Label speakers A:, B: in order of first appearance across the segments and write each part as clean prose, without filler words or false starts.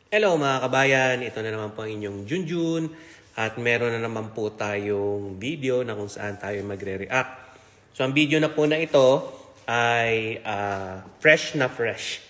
A: Hello mga kabayan, ito na naman po ang inyong Junjun at meron na naman po tayong video na kung saan tayo magre-react. So ang video na po na ito ay fresh na fresh.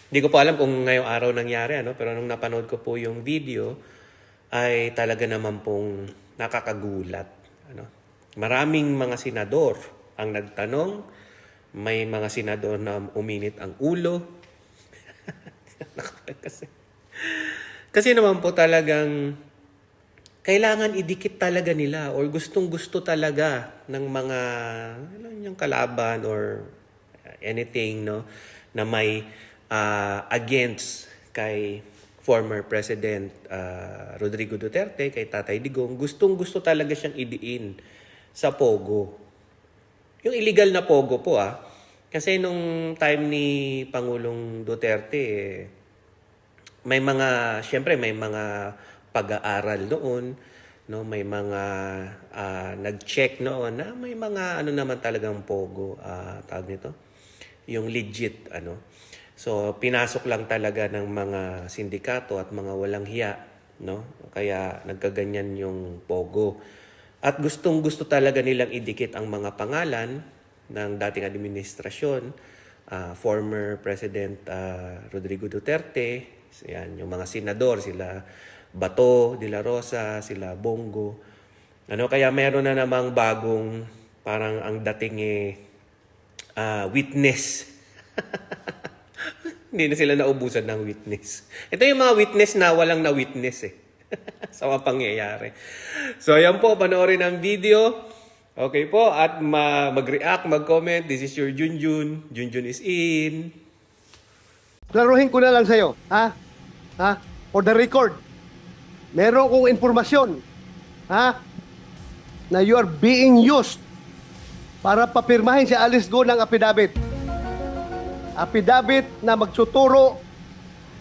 A: Hindi ko po alam kung ngayong araw nangyari, pero nung napanood ko po yung video ay talaga naman pong nakakagulat. Maraming mga senador ang nagtanong, may mga senador na uminit ang ulo. Kasi naman po talagang kailangan idikit talaga nila or gustong-gusto talaga ng mga yung kalaban or anything na may against kay former President Rodrigo Duterte, kay Tatay Digong. Gustong-gusto talaga siyang idiin sa Pogo. Yung illegal na Pogo po kasi nung time ni Pangulong Duterte, siyempre may mga pag-aaral noon, may mga nag-check noon na may mga naman talagang Pogo, tawag nito, yung legit, So, pinasok lang talaga ng mga sindikato at mga walang hiya, Kaya nagkaganyan yung Pogo. At gustong-gusto talaga nilang idikit ang mga pangalan ng dating administrasyon, former President Rodrigo Duterte, yan, yung mga senador, sila Bato de la Rosa, sila Bongo. Kaya meron na namang bagong, parang ang dating witness. Hindi na sila naubusan ng witness. Ito yung mga witness na walang na-witness sa mga pangyayari. So, ayan po, panoorin ang video. Okay po, at mag-react, mag-comment. This is your Junjun. Junjun is in.
B: Klaruhin ko na lang sa'yo, for the record, meron kong informasyon, na you are being used para papirmahin si Alice Go ng affidavit. Affidavit na magtuturo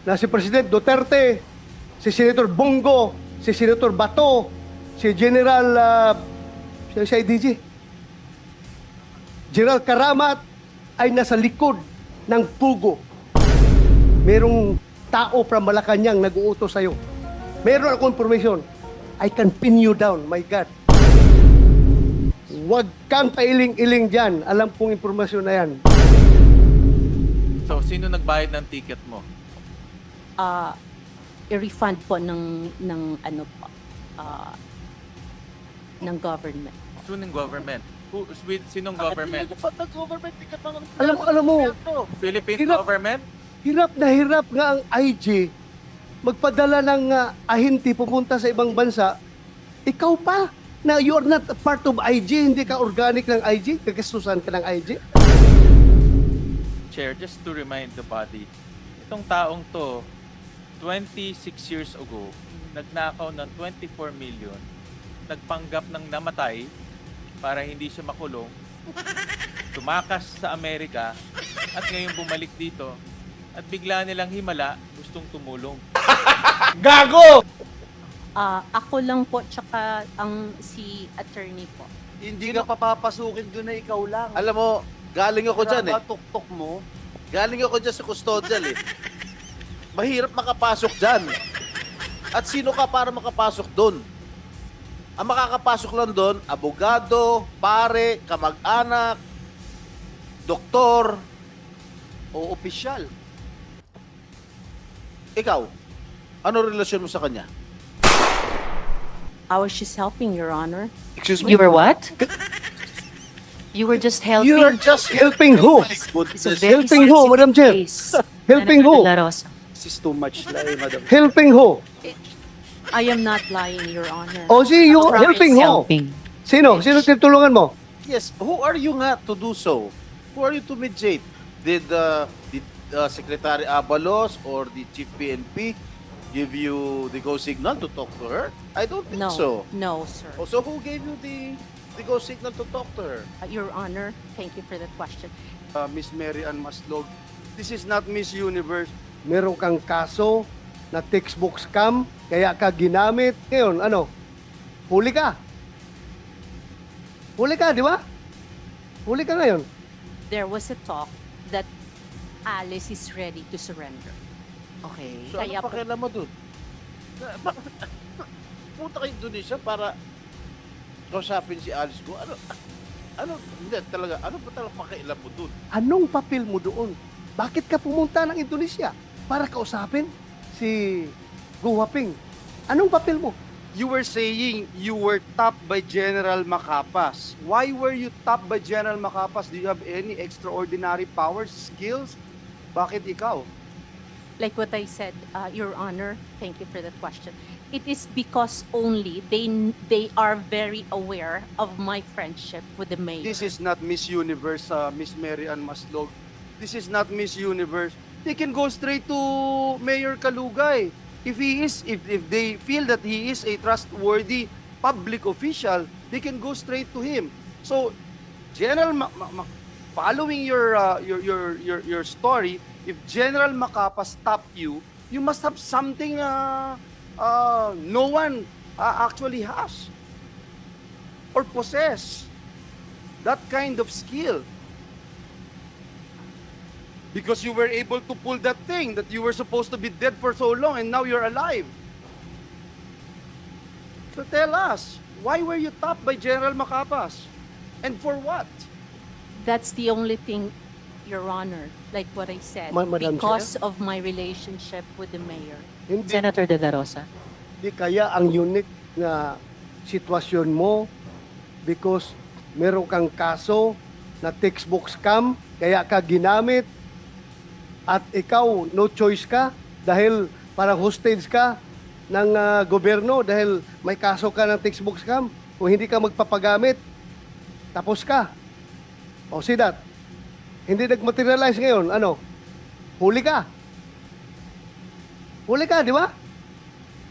B: na si President Duterte, si Senator Bongo, si Senator Bato, si General si IDG, General Karamat ay nasa likod ng Pugo. Merong tao from Malacanang nag-uutos sa'yo. Meron akong information. I can pin you down, my God. Huwag kang pailing-iling dyan. Alam kong informasyon na yan.
C: So, sino nagbayad ng ticket mo?
D: I-refund po ng government.
C: Sinong government? Sinong government?
B: Alam mo,
C: Philippine
B: Hirap.
C: government?
B: hirap nga ang IG magpadala ng ahente pupunta sa ibang bansa. Ikaw pa, na you are not a part of IG, hindi ka organic ng IG, kagasusan ka ng IG.
C: Chair, just to remind the body, itong taong to, 26 years ago, nagnakaw ng 24 million, nagpanggap ng namatay para hindi siya makulong, tumakas sa Amerika, at ngayon bumalik dito, at bigla nilang himala, gustong tumulong.
B: Gago!
D: Ako lang po, tsaka si attorney po.
E: Hindi ka papapasukin doon na ikaw lang.
F: Alam mo, galing ako dyan
E: Tuktok mo.
F: Galing ako dyan sa custodial Mahirap makapasok dyan. At sino ka para makapasok doon? Ang makakapasok lang doon, abogado, pare, kamag-anak, doktor,
E: O opisyal.
F: ikaw. Ano relasyon mo sa kanya?
D: I was just helping, Your Honor.
F: Excuse me?
G: You were what? You were just helping.
B: You are just helping who?
G: It's a
F: Goodness.
G: very
B: Helping who,
G: sensitive
B: Madam Chair?
G: case.
B: Helping
G: Senator
B: who?
G: De La Rosa.
E: This is too much lie, madam.
B: Helping who?
D: I am not lying, Your Honor.
B: O si you
G: Promise
B: helping who?
G: helping.
B: Sino? Sino tinutulungan mo?
F: Yes, who are you nga to do so? Who are you to mediate? Did Secretary Abalos or the Chief PNP give you the go signal to talk to her? I don't think
D: No,
F: so.
D: no, sir.
F: Oh, so who gave you the go signal to talk to her?
D: Your Honor, thank you for that question.
E: Miss Mary Ann Maslog, this is not Miss Universe.
B: Meron kang kaso na textbook scam, kaya ka ginamit. Ngayon, huli ka. Huli ka, di ba? Huli ka ngayon.
D: There was a talk that Alice is ready to surrender.
G: Okay.
F: So
D: Kaya
F: ano
D: po-
F: pakialam mo dun? Punta ka Indonesia para kausapin si Alice Go. Hindi talaga, ano ba talaga pakialam mo dun?
B: Anong papel mo doon? Bakit ka pumunta ng Indonesia para kausapin si Go Huaping? Anong papel mo?
E: You were saying you were tapped by General Macapas. Why were you tapped by General Macapas? Do you have any extraordinary powers, skills? Bakit ikaw?
D: Like what I said, Your Honor, thank you for that question. It is because only they are very aware of my friendship with the mayor.
E: This is not Miss Universe, Miss Mary Ann Maslog. This is not Miss Universe. They can go straight to Mayor Kalugay. If they feel that he is a trustworthy public official, they can go straight to him. So, following your story, if General Macapas stopped you, you must have something no one actually has or possess that kind of skill. Because you were able to pull that thing that you were supposed to be dead for so long and now you're alive. So tell us, why were you tapped by General Macapas? And for what?
D: That's the only thing, Your Honor, like what I said,
B: Madam
D: because of my relationship with the mayor.
B: Hindi,
G: Senator De La Rosa.
B: hindi kaya ang unique na sitwasyon mo because meron kang kaso na textbook scam, kaya ka ginamit at ikaw no choice ka dahil parang hostage ka ng gobyerno dahil may kaso ka ng textbook scam. Kung hindi ka magpapagamit, tapos ka. O see that? Hindi nag-materialize ngayon. Ano? Huli ka. Huli ka, di ba?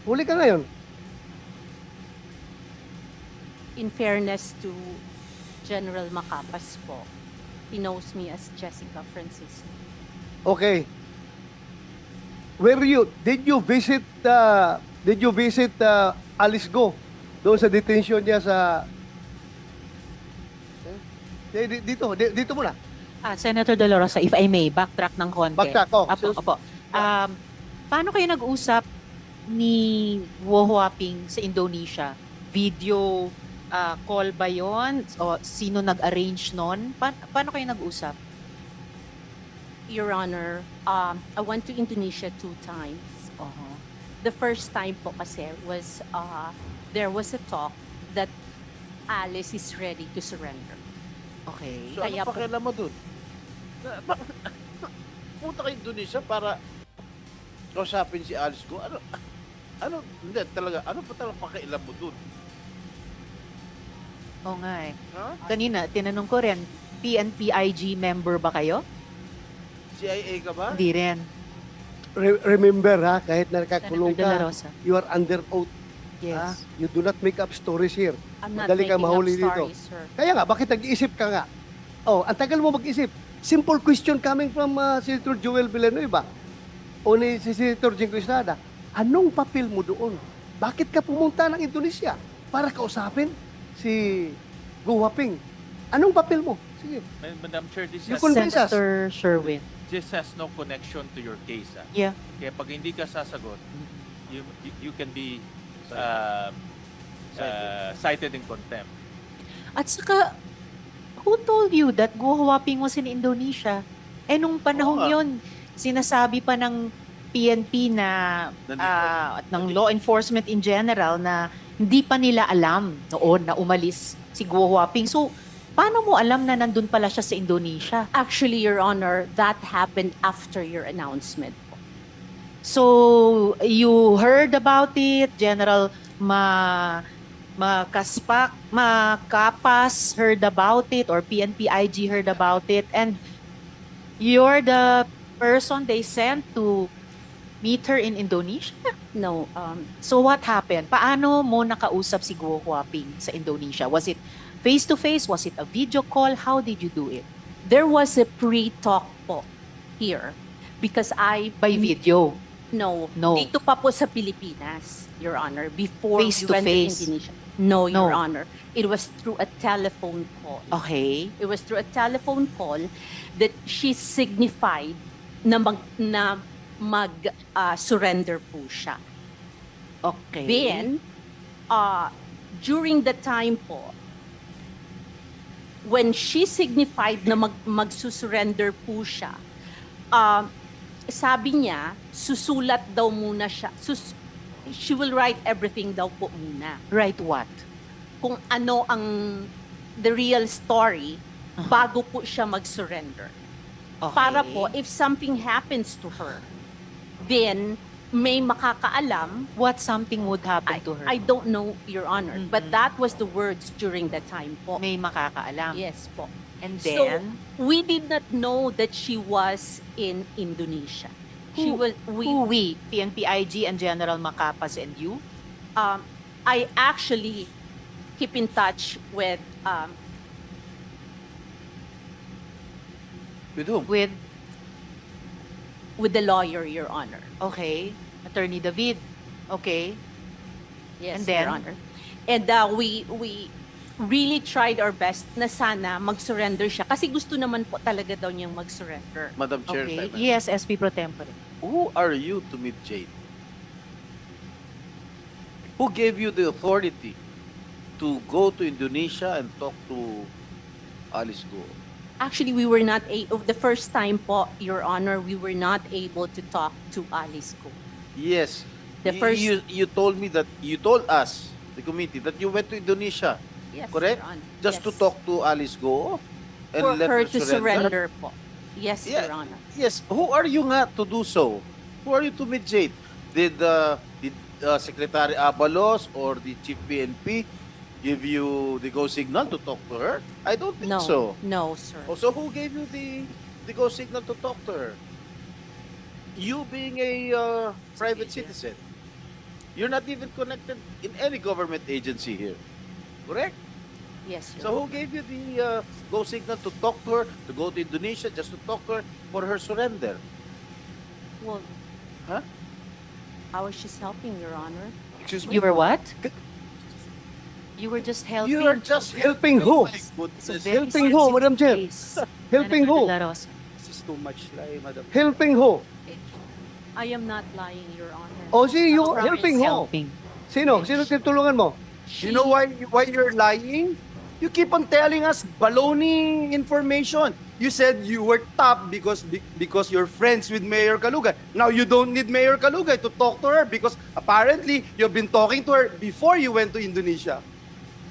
B: Huli ka ngayon.
D: In fairness to General Macapas po, he knows me as Jessica Francisco.
B: Okay. Did you visit Alice Go doon sa detention niya sa dito muna.
G: Senator De La Rosa, if I may, backtrack ng konti.
B: Backtrack, oh.
G: Opo. Paano kayo nag-usap ni Guo Huaping sa Indonesia? Video call ba yon? O sino nag-arrange nun? Paano kayo nag-usap?
D: Your Honor, I went to Indonesia 2 times.
G: Uh-huh.
D: The first time po kasi was, there was a talk that Alice is ready to surrender.
G: Okay.
F: So
D: Kaya
F: ano
D: po-
F: pakialam mo dun? Punta ka Indonesia para kausapin si Alice Go. Hindi talaga, ano ba talaga pakialam mo dun?
G: Oo nga eh.
F: Ha?
G: Kanina, tinanong ko rin, PNP-IG member ba kayo?
F: CIA ka ba?
G: Hindi rin.
B: Remember ha, kahit nakakulong
G: Senator De La
B: ka,
G: Rosa.
B: you are under oath. Ha?
G: Yes.
B: You do not make up stories here.
D: I'm not
B: Madali ka
D: making up
B: mahuli dito.
D: stories, sir.
B: Kaya nga, bakit nag-iisip ka nga? Oh, ang tagal mo mag-isip. Simple question coming from Senator Joel Villanueva o ni si Senator Jingo Estrada. Anong papel mo doon? Bakit ka pumunta ng Indonesia para kausapin si Go Huaping? Anong papel mo? Sige.
C: Madam Chair,
B: You convince us.
G: Senator Sherwin.
C: this has no connection to your case.
G: Yeah.
C: Kaya pag hindi ka sasagot, you can be cited in contempt.
G: At saka, who told you that Guo Huaping was in Indonesia? Nung panahon
F: Oo nga.
G: yun, sinasabi pa ng PNP na at ng law enforcement in general na hindi pa nila alam noon na umalis si Guo Huaping. So, paano mo alam na nandun pala siya sa Indonesia?
D: Actually, Your Honor, that happened after your announcement.
G: So, you heard about it, General Makapas heard about it, or PNP-IG heard about it, and you're the person they sent to meet her in Indonesia?
D: No,
G: So what happened? Paano mo nakausap si Guo Huaping sa Indonesia? Was it face-to-face? Was it a video call? How did you do it?
D: there was a pre-talk po here because
G: By video?
D: No.
G: No.
D: Dito pa po sa Pilipinas, Your Honor, before
G: Face
D: we
G: to
D: went
G: face.
D: to Indonesia. No, Your
G: No.
D: Honor. It was through a telephone call.
G: Okay.
D: It was through a telephone call that she signified na mag-surrender po siya.
G: Okay.
D: Then, during the time po, when she signified na magsusurrender po siya, sabi niya, susulat daw muna siya. She will write everything daw po muna.
G: Right what?
D: Kung ano ang the real story bago po siya mag-surrender.
G: Okay.
D: Para po, if something happens to her, then may makakaalam.
G: What something would happen to her?
D: I don't know, Your Honor, but that was the words during the time po.
G: May makakaalam.
D: Yes po.
G: And
D: So,
G: then,
D: we did not know that she was in Indonesia. She
G: Who-
D: was,
G: who we? PNP-IG and General Macapas and you?
D: I actually keep in touch with,
F: With whom?
D: with the lawyer, Your Honor.
G: Okay. Attorney David. Okay.
D: Yes,
G: And then?
D: Your Honor. And we really tried our best na sana mag-surrender siya. Kasi gusto naman po talaga daw niyang mag-surrender.
F: Madam Chair,
G: Okay.
F: if I may.
G: Yes, SP Pro Tempore.
F: Who are you to meet Jade? Who gave you the authority to go to Indonesia and talk to Alice Go?
D: Actually, we were not the first time po, Your Honor, we were not able to talk to Alice Go.
F: Yes.
D: The first-
F: You told me that, you told us, the committee, that you went to Indonesia
D: Yes,
F: Correct?
D: Your Honor.
F: just to
D: Yes.
F: talk to Alice Go and
D: For
F: let
D: her to surrender po. Yes,
F: Yeah.
D: Your Honor.
F: Yes. Who are you nga to do so? Who are you to meet Jade? Did Secretary Abalos or the Chief PNP give you the go signal to talk to her? I don't think
D: No,
F: so.
D: no, sir.
F: Oh, so who gave you the go signal to talk to her? You being a private citizen. You're not even connected in any government agency here. Correct?
D: Yes, Your
F: So who gave you the go signal to talk to her, to go to Indonesia just to talk to her for her surrender?
D: Well,
F: Huh?
D: how is she helping, Your Honor?
F: Excuse
G: You were what? You were just helping.
F: You are just
B: Helping who?
F: My goodness.
G: It's a very
B: Helping who,
G: sensitive
B: Madam Chair?
G: case.
B: Helping
G: Senator
B: who?
G: De La Rosa.
E: This is too much lie, Madam.
B: Helping who?
D: I am not lying, Your Honor.
B: O si you
D: Promise.
B: helping who?
G: Helping.
B: Sino? Sino tinutulungan mo?
E: You know why you're lying? You keep on telling us baloney information. You said you were top because you're friends with Mayor Kalugay. Now you don't need Mayor Kalugay to talk to her because apparently you've been talking to her before you went to Indonesia.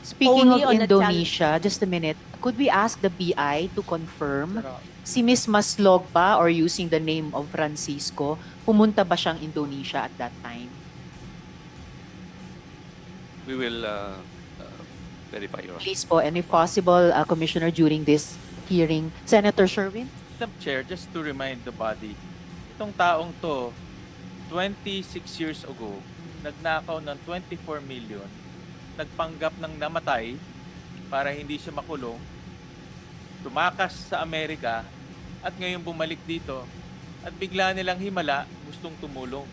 G: Speaking
D: Only
G: of
D: on a
G: Indonesia, just a minute, could we ask the BI to confirm si Miss Maslog ba or using the name of Francisco, pumunta ba siyang Indonesia at that time?
H: We will verify your.
G: Please po, and if possible, Commissioner, during this hearing, Senator Sherwin?
C: Madam Chair, just to remind the body, itong taong to, 26 years ago, nagnakaw ng 24 million, nagpanggap ng namatay para hindi siya makulong, tumakas sa Amerika, at ngayon bumalik dito, at bigla nilang himala, gustong tumulong.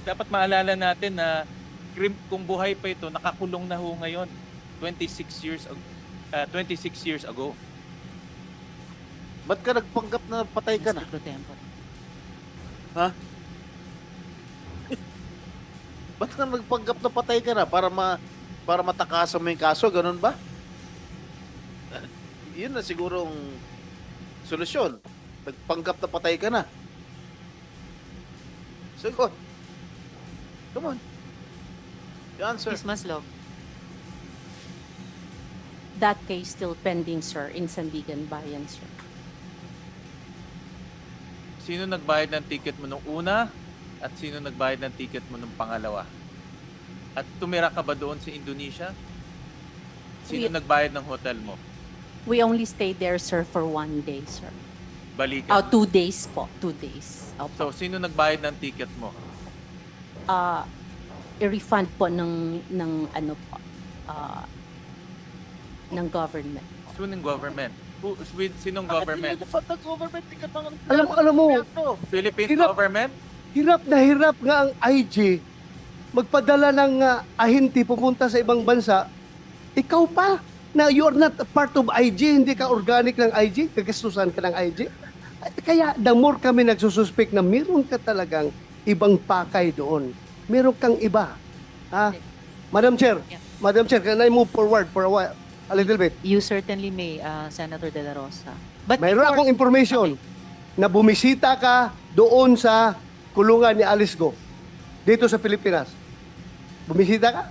C: Dapat maalala natin na kung buhay pa ito, nakakulong na ho ngayon. 26 years ago.
F: Ba't ka nagpanggap na patay ka na?
G: SP Pro Tempore.
F: Ba't ka nagpanggap na patay ka na? Para matakasan mo yung kaso, ganun ba? Yun na sigurong solusyon. Nagpanggap na patay ka na. Sagot. Come on. The answer.
G: Miss Maslog.
D: That case still pending, sir, in Sandigan Bayan, sir.
C: Sino nagbayad ng ticket mo nung una at sino nagbayad ng ticket mo nung pangalawa? At tumira ka ba doon sa Indonesia? Sino
D: We-
C: nagbayad ng hotel mo?
D: We only stayed there, sir, for 1 day, sir.
C: Balikan.
D: 2 days po. 2 days.
C: So, sino nagbayad ng ticket mo?
D: I-refund po ng ano po, ng government.
C: Sinong government? Sinong government?
F: Government, ticket ng
B: Alam mo,
C: Philippine
B: Hirap.
C: government?
B: hirap nga ang IG magpadala ng ahente pupunta sa ibang bansa. Ikaw pa. na you are not a part of IG, hindi ka organic ng IG, kagastusan ka ng IG. At kaya the more kami nagsususpek na meron ka talagang ibang pakay doon. Meron kang iba. Ha? Madam Chair,
G: Yeah.
B: Madam Chair, can I move forward for a while? A little bit.
G: You certainly may, Senator De La Rosa. But
B: Mayroon
G: before-
B: akong information na bumisita ka doon sa kulungan ni Alice Go dito sa Pilipinas. Bumisita ka?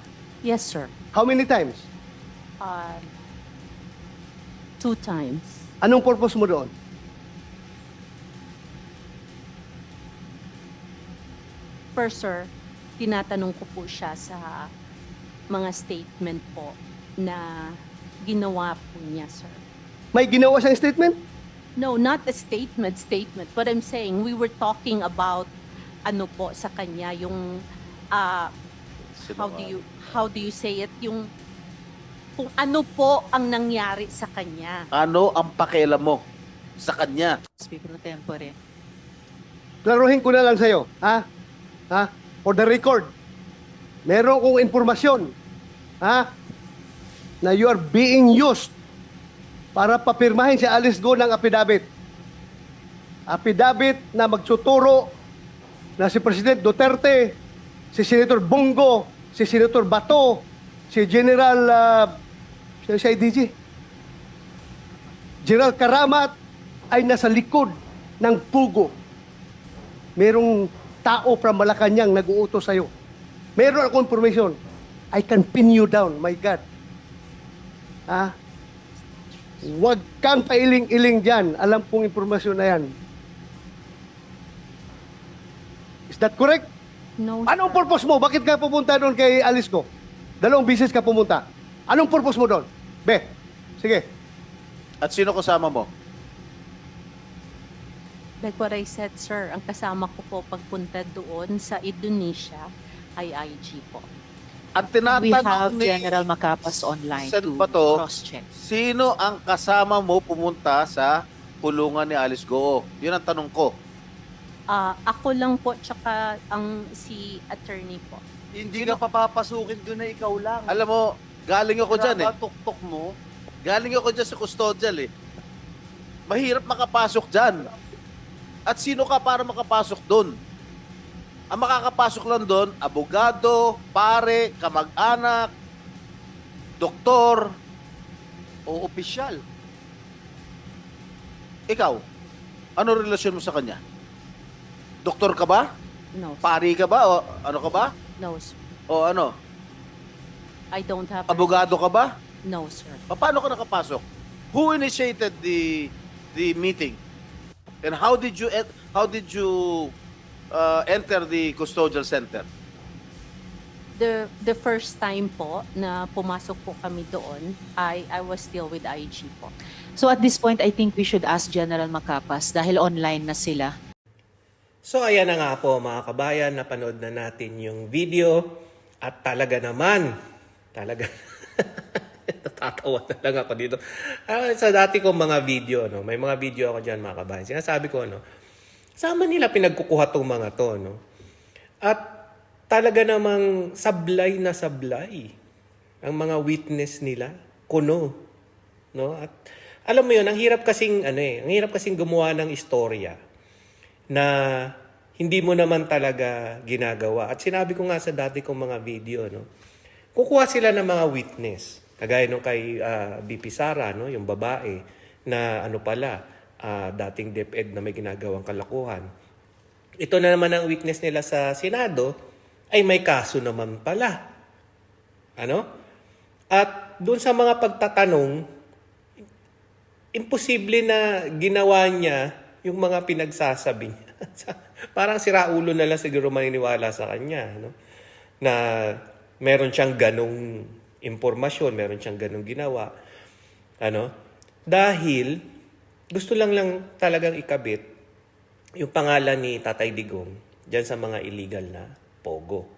D: Yes, sir.
B: How many times?
D: 2 times.
B: Anong purpose mo doon?
D: First, sir, tinatanong ko po siya sa mga statement po na ginawa po niya, sir.
B: May ginawa siyang statement?
D: No, not a statement, But I'm saying we were talking about ano po sa kanya, yung how do you say it? Yung kung ano po ang nangyari sa kanya.
F: Ano ang pakialam mo sa kanya?
G: Speaker of Tempore.
B: Klaruhin ko na lang sa'yo. Ha? Ha? For the record, meron kong informasyon. Ha? Na you are being used para papirmahin si Alice Go ng affidavit. Affidavit na magtuturo na si President Duterte, si Senator Bongo, si Senator Bato, si General si IDG, General Karamat ay nasa likod ng pugo. Merong tao from Malacanang nag-uutos sa'yo. Meron akong information. I can pin you down, my God. Ah, huwag kang pailing-iling dyan. Alam kong informasyon na yan. Is that correct?
D: No,
B: Anong
D: sir.
B: purpose mo? Bakit ka pupunta doon kay Alice Go? 2 beses ka pumunta. Anong purpose mo doon? Be, sige.
F: At sino kasama mo?
D: Like what I said, sir, ang kasama ko po pagpunta doon sa Indonesia ay IG po.
F: Ang
G: We have
F: tinatanong ni
G: General Macapas online
F: Sen.
G: to
F: Bato,
G: cross-check.
F: sino ang kasama mo pumunta sa kulungan ni Alice Go? Yun ang tanong ko.
D: Ako lang po, tsaka ang si attorney po.
E: Hindi ka papapasukin doon na ikaw lang.
F: Alam mo, galing ako dyan eh.
E: Tuktok mo.
F: Galing ako dyan sa custodial eh. Mahirap makapasok dyan. At sino ka para makapasok doon? Ang makakapasok lang doon, abogado, pare, kamag-anak, doktor.
E: O opisyal.
F: Ikaw, ano relasyon mo sa kanya? Doktor ka ba?
D: No, sir.
F: Pari ka ba? O ano ka ba?
D: No, sir.
F: O ano?
D: I don't have...
F: Abogado ka ba?
D: No, sir.
F: Paano ka nakapasok? Who initiated the meeting? And how did you enter the custodial center?
D: The first time po na pumasok po kami doon, I was still with IG po.
G: So at this point, I think we should ask General Macapas dahil online na sila.
A: So ayan na nga po mga kabayan, napanood na natin yung video at talaga naman, natatawa na lang ako dito. Sa dati kong mga video, no, may mga video ako dyan mga kabayan. Sinasabi ko, no, sama nila pinagkukuha tong mga to. No? At talaga namang sablay na sablay ang mga witness nila, kuno. No? At alam mo yun, ang hirap kasing gumawa ng istorya na hindi mo naman talaga ginagawa. At sinabi ko nga sa dati kong mga video, no, kukuha sila ng mga witness. Kagaya nung kay BP Sara, no, yung babae na dating DepEd na may ginagawang kalokohan. Ito na naman ang witness nila sa Senado, ay may kaso naman pala. Ano? At doon sa mga pagtatanong, imposible na ginawa niya yung mga pinagsasabi niya. Parang siraulo na lang siguro maniniwala sa kanya. No? Na meron siyang ganong impormasyon, meron siyang ganong ginawa. Ano? Dahil gusto lang talagang ikabit yung pangalan ni Tatay Digong dyan sa mga illegal na pogo.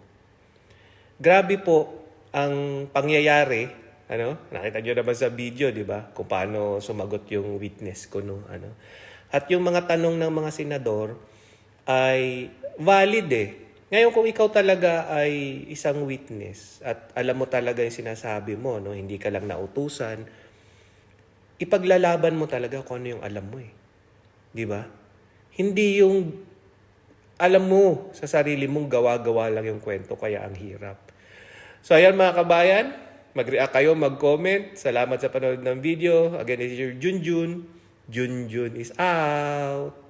A: Grabe po ang pangyayari. Ano? Nakita nyo naman sa video, di ba? Kung paano sumagot yung witness ko. No? Ano? At yung mga tanong ng mga senador ay valid eh. Ngayon, kung ikaw talaga ay isang witness at alam mo talaga yung sinasabi mo, no, hindi ka lang nautusan, ipaglalaban mo talaga kung ano yung alam mo eh. Di ba? Hindi yung alam mo sa sarili mong gawa-gawa lang yung kwento, kaya ang hirap. So ayan mga kabayan, mag-react kayo, mag-comment. Salamat sa panonood ng video. Again, this is your Junjun. Junjun is out.